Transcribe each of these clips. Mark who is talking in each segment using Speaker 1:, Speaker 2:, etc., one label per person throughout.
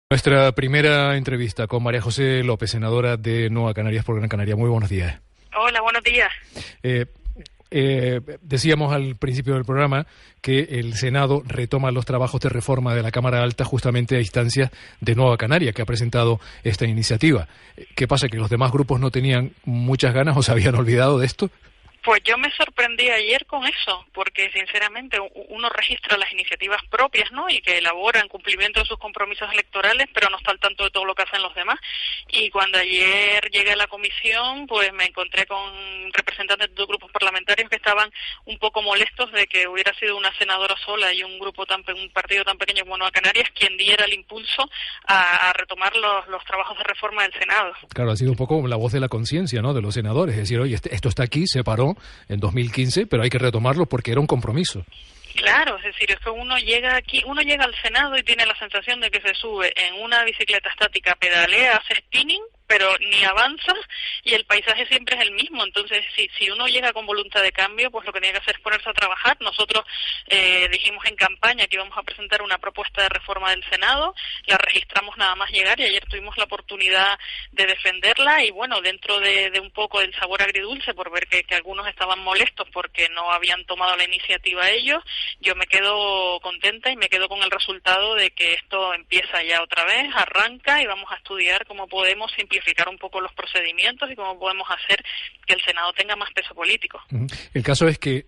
Speaker 1: Nuestra primera entrevista con María José López, senadora de Nueva Canarias por Gran Canaria. Muy buenos días.
Speaker 2: Hola, buenos días.
Speaker 1: Decíamos al principio del programa que el Senado retoma los trabajos de reforma de la Cámara Alta justamente a instancias de Nueva Canaria, que ha presentado esta iniciativa. ¿Qué pasa, que los demás grupos no tenían muchas ganas o se habían olvidado de esto?
Speaker 2: Pues yo me sorprendí ayer con eso, porque sinceramente uno registra las iniciativas propias, ¿no? Y que elabora en cumplimiento de sus compromisos electorales, pero no está al tanto de todo lo que hacen los demás. Y cuando ayer llegué a la comisión, pues me encontré con representantes de dos grupos parlamentarios que estaban un poco molestos de que hubiera sido una senadora sola y un partido tan pequeño como Nueva Canarias quien diera el impulso a retomar los trabajos de reforma del Senado.
Speaker 1: Claro, ha sido un poco la voz de la conciencia, ¿no?, de los senadores. Es decir, oye, esto está aquí, se paró en 2015, pero hay que retomarlo porque era un compromiso.
Speaker 2: Claro, es decir, es que uno llega al Senado y tiene la sensación de que se sube en una bicicleta estática, pedalea, hace spinning, pero ni avanza y el paisaje siempre es el mismo. Entonces, si uno llega con voluntad de cambio, pues lo que tiene que hacer es ponerse a trabajar. Nosotros dijimos en campaña que íbamos a presentar una propuesta de reforma del Senado, la registramos nada más llegar y ayer tuvimos la oportunidad de defenderla y bueno, dentro de un poco del sabor agridulce por ver que algunos estaban molestos porque no habían tomado la iniciativa ellos, yo me quedo contenta y me quedo con el resultado de que esto empieza ya otra vez, arranca y vamos a estudiar cómo podemos simplificar un poco los procedimientos y cómo podemos hacer que el Senado tenga más peso político.
Speaker 1: El caso es que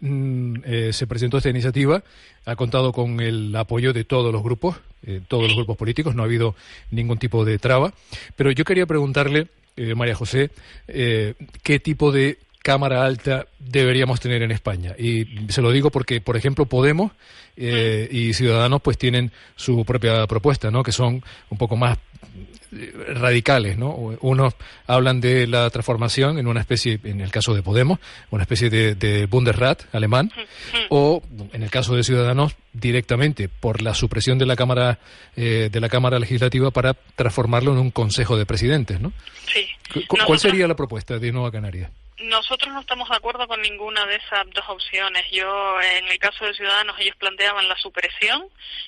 Speaker 1: se presentó esta iniciativa, ha contado con el apoyo de todos los grupos políticos, no ha habido ningún tipo de traba, pero yo quería preguntarle, María José, ¿qué tipo de Cámara Alta deberíamos tener en España? Y se lo digo porque, por ejemplo, Podemos y Ciudadanos pues tienen su propia propuesta, ¿no?, que son un poco más radicales, ¿no? Unos hablan de la transformación en una especie, en el caso de Podemos, una especie de Bundesrat alemán, o en el caso de Ciudadanos directamente por la supresión de la Cámara Legislativa para transformarlo en un Consejo de Presidentes, ¿no?
Speaker 2: Sí.
Speaker 1: ¿Cuál sería la propuesta de Nueva Canarias?
Speaker 2: Nosotros no estamos de acuerdo con ninguna de esas dos opciones. En el caso de Ciudadanos, ellos planteaban la supresión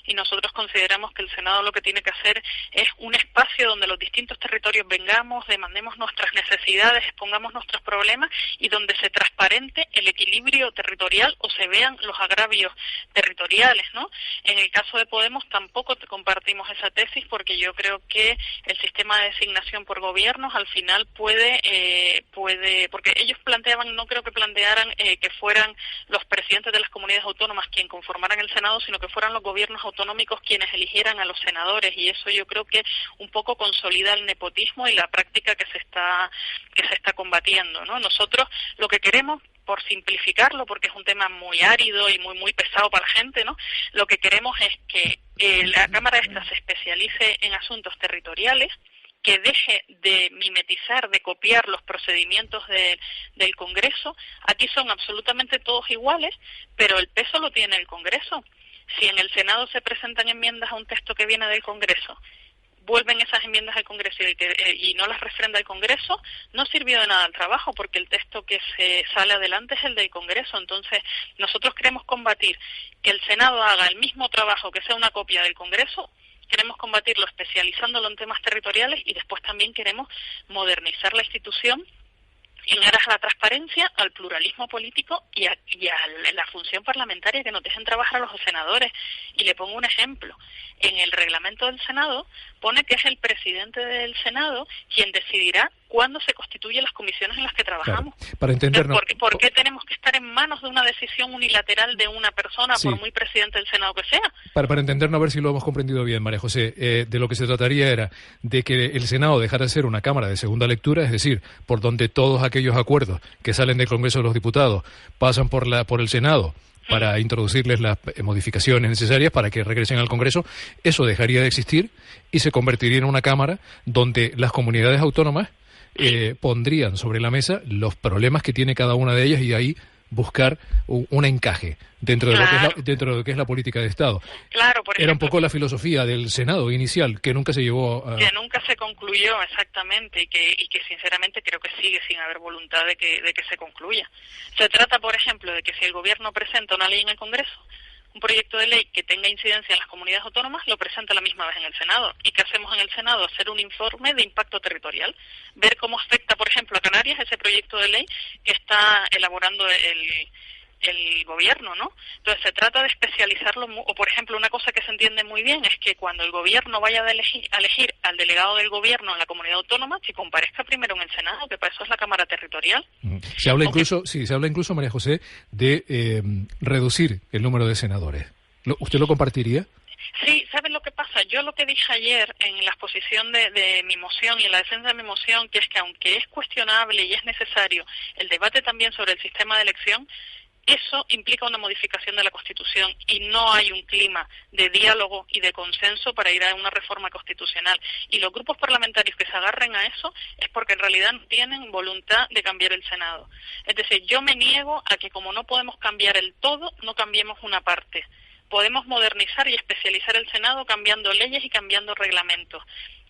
Speaker 2: y nosotros consideramos que el Senado lo que tiene que hacer es un espacio donde los distintos territorios vengamos, demandemos nuestras necesidades, expongamos nuestros problemas y donde se transparente el equilibrio territorial o se vean los agravios territoriales, ¿no? En el caso de Podemos tampoco compartimos esa tesis porque yo creo que el sistema de designación por gobiernos al final puede porque ellos no creo que plantearan que fueran los presidentes de las comunidades autónomas quienes conformaran el Senado, sino que fueran los gobiernos autonómicos quienes eligieran a los senadores, y eso yo creo que un poco consolida el nepotismo y la práctica que se está combatiendo, ¿no? Nosotros lo que queremos, por simplificarlo, porque es un tema muy árido y muy pesado para la gente, ¿no? Lo que queremos es que la Cámara esta se especialice en asuntos territoriales, que deje de mimetizar, de copiar los procedimientos del Congreso. Aquí son absolutamente todos iguales, pero el peso lo tiene el Congreso. Si en el Senado se presentan enmiendas a un texto que viene del Congreso, vuelven esas enmiendas al Congreso y no las refrenda el Congreso, no sirvió de nada el trabajo, porque el texto que se sale adelante es el del Congreso. Entonces, nosotros queremos combatir que el Senado haga el mismo trabajo que sea una copia del Congreso. Queremos combatirlo especializándolo en temas territoriales y después también queremos modernizar la institución en aras a la transparencia, al pluralismo político y a la función parlamentaria, que nos dejen trabajar a los senadores. Y le pongo un ejemplo. En el reglamento del Senado pone que es el presidente del Senado quien decidirá cuándo se constituyen las comisiones en las que trabajamos.
Speaker 1: Claro, para entendernos.
Speaker 2: ¿Por qué tenemos que estar en manos de una decisión unilateral de una persona, sí, por muy presidente del Senado que sea?
Speaker 1: Para entendernos, a ver si lo hemos comprendido bien, María José, de lo que se trataría era de que el Senado dejara de ser una Cámara de segunda lectura, es decir, por donde todos aquellos acuerdos que salen del Congreso de los Diputados pasan por el Senado para introducirles las modificaciones necesarias para que regresen al Congreso. Eso dejaría de existir y se convertiría en una Cámara donde las comunidades autónomas pondrían sobre la mesa los problemas que tiene cada una de ellas y ahí buscar un encaje dentro de lo que es la política de Estado.
Speaker 2: Claro, por ejemplo,
Speaker 1: era un poco la filosofía del Senado inicial, que nunca se llevó a...
Speaker 2: Que nunca se concluyó, exactamente, y que sinceramente creo que sigue sin haber voluntad de que se concluya. Se trata, por ejemplo, de que si el Gobierno presenta una ley en el Congreso, un proyecto de ley que tenga incidencia en las comunidades autónomas, lo presenta a la misma vez en el Senado. ¿Y qué hacemos en el Senado? Hacer un informe de impacto territorial, ver cómo afecta, por ejemplo, a Canarias ese proyecto de ley que está elaborando el gobierno, ¿no? Entonces se trata de especializarlo, o por ejemplo una cosa que se entiende muy bien es que cuando el gobierno vaya a elegir al delegado del gobierno en la comunidad autónoma, que comparezca primero en el Senado, que para eso es la Cámara Territorial.
Speaker 1: Se habla incluso, María José, de reducir el número de senadores. ¿Usted lo compartiría?
Speaker 2: Sí, ¿sabes lo que pasa? Yo lo que dije ayer en la exposición de mi moción y en la defensa de mi moción, que es que aunque es cuestionable y es necesario el debate también sobre el sistema de elección, eso implica una modificación de la Constitución y no hay un clima de diálogo y de consenso para ir a una reforma constitucional. Y los grupos parlamentarios que se agarren a eso es porque en realidad no tienen voluntad de cambiar el Senado. Es decir, yo me niego a que como no podemos cambiar el todo, no cambiemos una parte. Podemos modernizar y especializar el Senado cambiando leyes y cambiando reglamentos.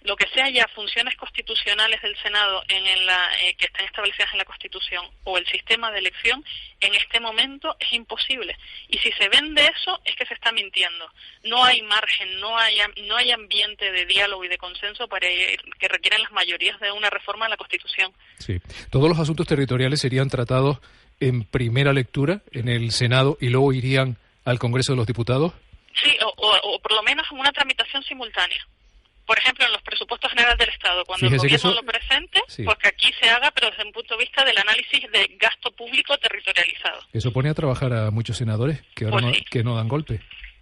Speaker 2: Lo que sea ya funciones constitucionales del Senado que están establecidas en la Constitución o el sistema de elección, en este momento es imposible. Y si se vende eso, es que se está mintiendo. No hay margen, no hay ambiente de diálogo y de consenso para que requieran las mayorías de una reforma de la Constitución.
Speaker 1: Sí. ¿Todos los asuntos territoriales serían tratados en primera lectura en el Senado y luego irían al Congreso de los Diputados?
Speaker 2: Sí, o por lo menos en una tramitación simultánea. Por ejemplo, en los presupuestos generales del Estado, cuando el gobierno lo presente, sí, pues que aquí se haga, pero desde un punto de vista del análisis de gasto público territorializado.
Speaker 1: Eso pone a trabajar a muchos senadores que ahora
Speaker 2: pues sí,
Speaker 1: que no dan golpe.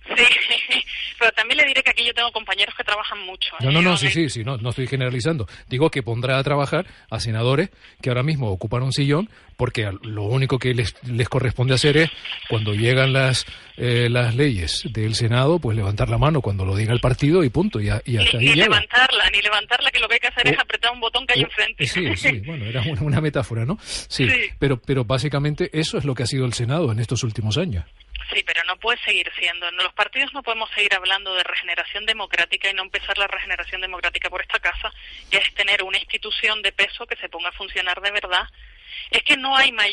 Speaker 2: Sí, pero también le diré que aquí yo tengo compañeros que trabajan mucho.
Speaker 1: Sí, no estoy generalizando. Digo que pondrá a trabajar a senadores que ahora mismo ocupan un sillón porque lo único que les corresponde hacer es, cuando llegan las leyes del Senado, pues levantar la mano cuando lo diga el partido y punto, y hasta ahí
Speaker 2: ni
Speaker 1: llega.
Speaker 2: Ni levantarla, que lo que hay que hacer es apretar un botón que hay enfrente.
Speaker 1: Sí, bueno, era una metáfora, ¿no? Sí. Pero básicamente eso es lo que ha sido el Senado en estos últimos años.
Speaker 2: Sí, pero no puede seguir siendo. Los partidos no podemos seguir hablando de regeneración democrática y no empezar la regeneración democrática por esta casa, que es tener una institución de peso que se ponga a funcionar de verdad. Es que no hay no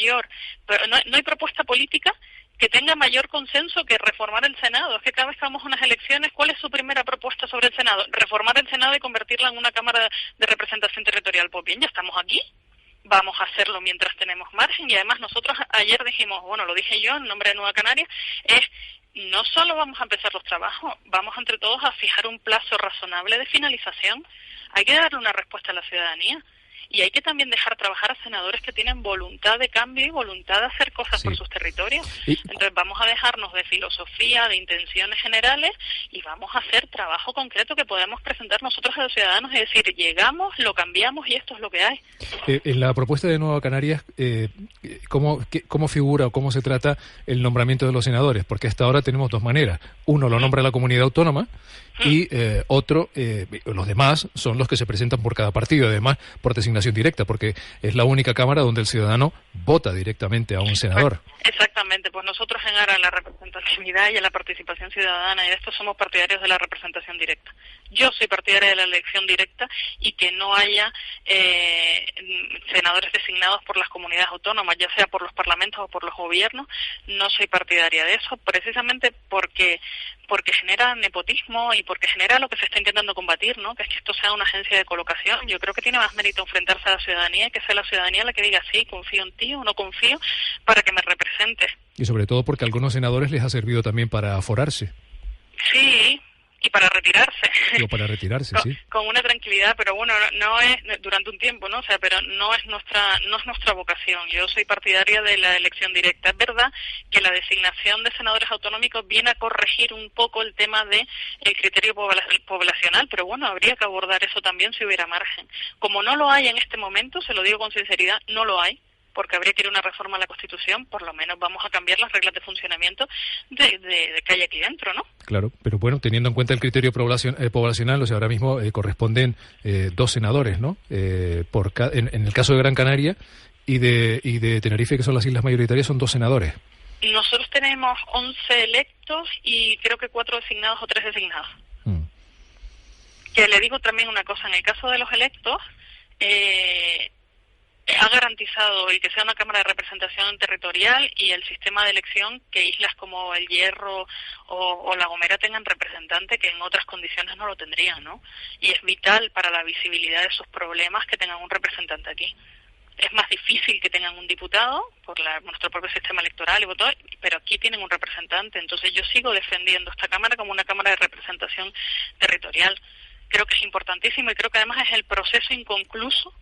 Speaker 2: hay propuesta política que tenga mayor consenso que reformar el Senado. Es que cada vez que vamos a unas elecciones, ¿cuál es su primera propuesta sobre el Senado? Reformar el Senado y convertirla en una Cámara de representación territorial. Pues bien, ya estamos aquí. Vamos a hacerlo mientras tenemos margen, y además nosotros ayer dijimos, bueno, lo dije yo en nombre de Nueva Canarias, no solo vamos a empezar los trabajos, vamos entre todos a fijar un plazo razonable de finalización. Hay que darle una respuesta a la ciudadanía. Y hay que también dejar trabajar a senadores que tienen voluntad de cambio y voluntad de hacer cosas por sus territorios. Entonces vamos a dejarnos de filosofía, de intenciones generales, y vamos a hacer trabajo concreto que podamos presentar nosotros a los ciudadanos y decir, llegamos, lo cambiamos y esto es lo que hay.
Speaker 1: En la propuesta de Nueva Canarias, ¿cómo figura o cómo se trata el nombramiento de los senadores? Porque hasta ahora tenemos dos maneras. Uno lo nombra la comunidad autónoma y los demás son los que se presentan por cada partido, además por designación directa, porque es la única Cámara donde el ciudadano vota directamente a un senador.
Speaker 2: Exactamente, pues nosotros en aras a la representatividad y a la participación ciudadana y de esto somos partidarios de la representación directa. Yo soy partidaria de la elección directa y que no haya senadores designados por las comunidades autónomas, ya sea por los parlamentos o por los gobiernos. No soy partidaria de eso, precisamente porque genera nepotismo y porque genera lo que se está intentando combatir, ¿no? Que es que esto sea una agencia de colocación. Yo creo que tiene más mérito enfrentarse a la ciudadanía y que sea la ciudadanía la que diga sí, confío en ti o no confío para que me representes.
Speaker 1: Y sobre todo porque a algunos senadores les ha servido también para aforarse.
Speaker 2: Sí, y para retirarse.
Speaker 1: Digo, para retirarse, sí.
Speaker 2: Con una tranquilidad, pero bueno, no es durante un tiempo, ¿no? O sea, pero no es nuestra vocación. Yo soy partidaria de la elección directa. Es verdad que la designación de senadores autonómicos viene a corregir un poco el tema de el criterio poblacional, pero bueno, habría que abordar eso también si hubiera margen. Como no lo hay en este momento, se lo digo con sinceridad, no lo hay, porque habría que ir a una reforma a la Constitución, por lo menos vamos a cambiar las reglas de funcionamiento de que hay aquí dentro, ¿no?
Speaker 1: Claro, pero bueno, teniendo en cuenta el criterio poblacional, o sea, ahora mismo corresponden 2 senadores, ¿no? En el caso de Gran Canaria y de Tenerife, que son las islas mayoritarias, son 2 senadores.
Speaker 2: Nosotros tenemos 11 electos y creo que 4 designados o 3 designados. Que le digo también una cosa, en el caso de los electos, ha garantizado el que sea una Cámara de Representación territorial y el sistema de elección que islas como El Hierro o La Gomera tengan representante que en otras condiciones no lo tendrían, ¿no? Y es vital para la visibilidad de sus problemas que tengan un representante aquí. Es más difícil que tengan un diputado por nuestro propio sistema electoral y voto, pero aquí tienen un representante. Entonces yo sigo defendiendo esta Cámara como una Cámara de Representación territorial. Creo que es importantísimo y creo que además es el proceso inconcluso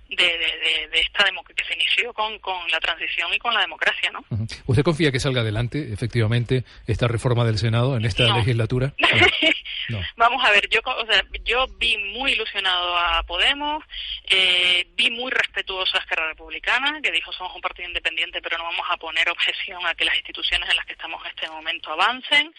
Speaker 2: de esta que se inició con la transición y con la democracia, ¿no?
Speaker 1: ¿Usted confía que salga adelante, efectivamente, esta reforma del Senado en esta legislatura? No.
Speaker 2: Vamos a ver, yo vi muy ilusionado a Podemos, vi muy respetuoso a Esquerra Republicana, que dijo somos un partido independiente, pero no vamos a poner objeción a que las instituciones en las que estamos en este momento avancen.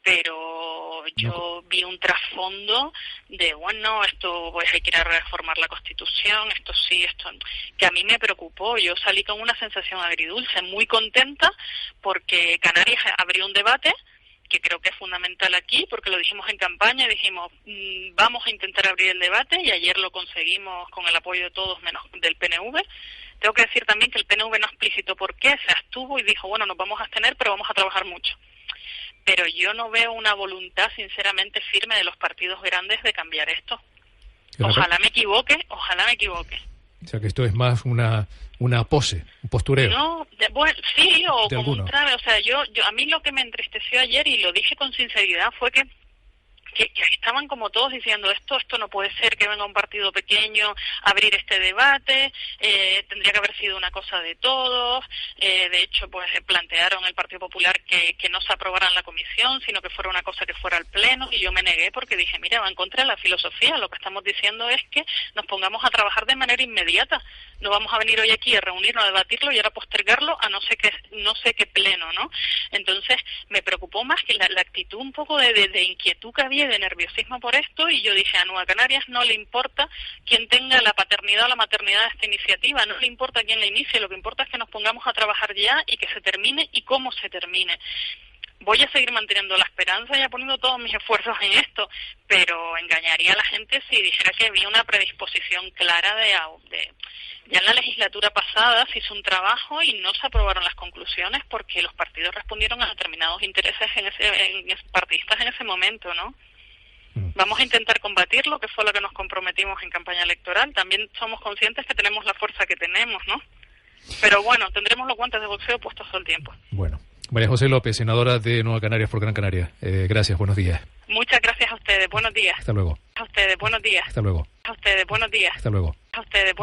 Speaker 2: Pero yo vi un trasfondo de, bueno, esto pues hay que ir a reformar la Constitución, esto sí, esto no, que a mí me preocupó. Yo salí con una sensación agridulce, muy contenta, porque Canarias abrió un debate que creo que es fundamental aquí, porque lo dijimos en campaña, dijimos, vamos a intentar abrir el debate, y ayer lo conseguimos con el apoyo de todos menos del PNV. Tengo que decir también que el PNV no explicitó por qué, se abstuvo y dijo, bueno, nos vamos a abstener, pero vamos a trabajar mucho. Pero yo no veo una voluntad sinceramente firme de los partidos grandes de cambiar esto. Ojalá me equivoque.
Speaker 1: O sea, que esto es más una pose, un postureo.
Speaker 2: No, bueno, sí, o como un trave. O sea, yo a mí lo que me entristeció ayer, y lo dije con sinceridad, fue que estaban como todos diciendo esto no puede ser que venga un partido pequeño a abrir este debate, tendría que haber sido una cosa de todos. De hecho, pues plantearon el Partido Popular que no se aprobara en la comisión, sino que fuera una cosa que fuera al pleno, y yo me negué porque dije, mira, va en contra de la filosofía. Lo que estamos diciendo es que nos pongamos a trabajar de manera inmediata. No vamos a venir hoy aquí a reunirnos, a debatirlo y ahora postergarlo a no sé qué pleno, ¿no? Entonces me preocupó más que la actitud un poco de inquietud que había, de nerviosismo por esto, y yo dije, a Nueva Canarias no le importa quién tenga la paternidad o la maternidad de esta iniciativa, no le importa quién la inicie, lo que importa es que nos pongamos a trabajar ya y que se termine y cómo se termine. Voy a seguir manteniendo la esperanza y poniendo todos mis esfuerzos en esto, pero engañaría a la gente si dijera que había una predisposición clara ya en la legislatura pasada se hizo un trabajo y no se aprobaron las conclusiones porque los partidos respondieron a determinados intereses partidistas en ese momento, ¿no? Vamos a intentar combatirlo, que fue lo que nos comprometimos en campaña electoral. También somos conscientes que tenemos la fuerza que tenemos, ¿no? Pero bueno, tendremos los guantes de boxeo puestos todo el tiempo.
Speaker 1: Bueno. María José López, senadora de Nueva Canarias por Gran Canaria. Gracias, buenos días.
Speaker 2: Muchas gracias a ustedes, buenos días.
Speaker 1: Hasta luego.
Speaker 2: A ustedes, buenos días.
Speaker 1: Hasta luego.
Speaker 2: A ustedes, buenos días.
Speaker 1: Hasta luego.
Speaker 2: A ustedes.